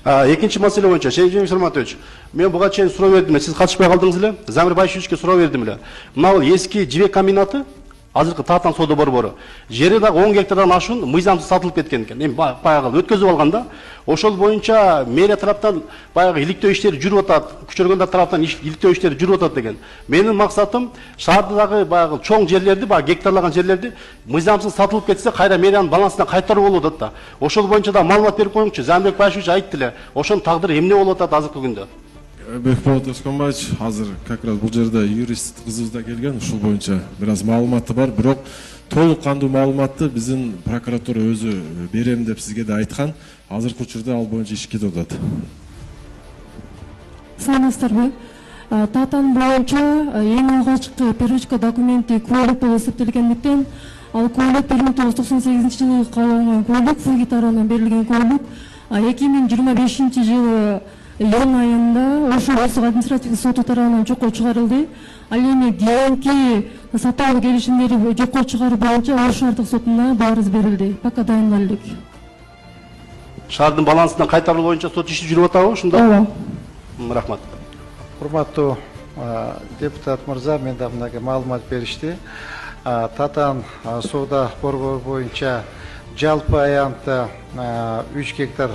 Экинчи маселе боюнча, Шейин Сурматович, мен буга чейин суроо бердим, сиз катышпай калдыңыз эле. Замир Байшевичке суроо бердим эле. Мына эски жибек комбинаты азыркы Татан соода борбору жери дагы 10 гектардан ашуун мыйзамсыз сатылып кеткен экен. Эми баягы өткөзүп алганда, ошол боюнча мэрия тараптан баягы иликтөө иштери жүрүп атат, күчөргөндөр тараптан иликтөө иштери жүрүп атат деген. Менин максатым шаардагы баягы чоң жерлерди, баягы гектарлаган жерлерди мыйзамсыз сатылып кетсе, кайра мэриянын балансына кайтаруу болуп атат да. Ошол боюнча да маалымат берип коюңчу. Замирбек Байшевич айтты эле, ошонун тагдыры эмне болуп атат азыркы күндө? Бекболот Өскөнбаевич, азыр как раз бул жерде юрист кызыбыз да келген, ушул боюнча бир аз маалыматы бар, бирок толук кандуу маалыматты биздин прокуратура өзү берем деп сизге да айткан. Азыркы учурда ал боюнча иш кетип атат. Саламатсыздарбы? Татан боюнча эң алгачкы первичка документи куәлик болуп эсептелгендиктен, ал куәлик 1998-жылы кабылган куәлик, Фуги тарабынан берилген куәлик, 2025-жылы июнь айында ошол Улуттук административдик соту тарабынан жокко чыгарылды. Ал эми кийинки сатуу келишимдери жокко чыгаруу боюнча Ош шаардык сотуна барыз берилди. Пока дайын элек. Шаардын балансына кайтаруу боюнча сот иши жүрүп атабы ушунда? Ооба. Рахмат. Урматтуу депутат мырза, мен да мындай маалымат беришти. Татан соода борбору боюнча жалпы аянтта 3 гектар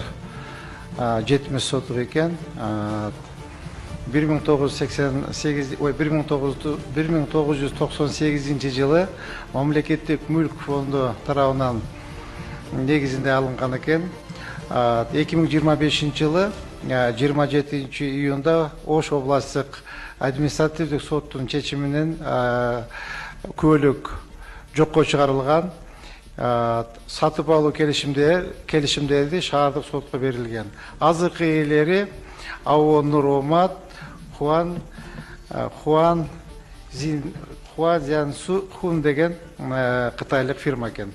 жетимиш сотук экен. 1998 жылы мамлекеттик мүлк фонду тарабынан негизинде алынган экен. 2025 жылы 27 июнда Ош областтык административдик соттун чечиминен куәлик жокко чыгарылган. Сатып алуу келишимдери шаардык сотко берилген. Азыркы ээлери АО Нуромат, Хуан Зянсу Хун деген кытайлык фирма экен.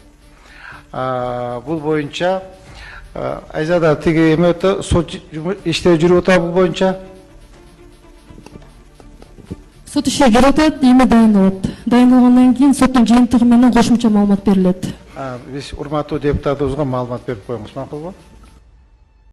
Бул боюнча Айзада тиги эме сот иштери жүрүп атат бул боюнча? Сот иши жүрүп атат, эми дайындалат. Дайындалгандан кийин соттун жыйынтыгы менен кошумча маалымат берилет. Биз урматтуу депутатыбызга маалымат берип коюңуз, макулбу?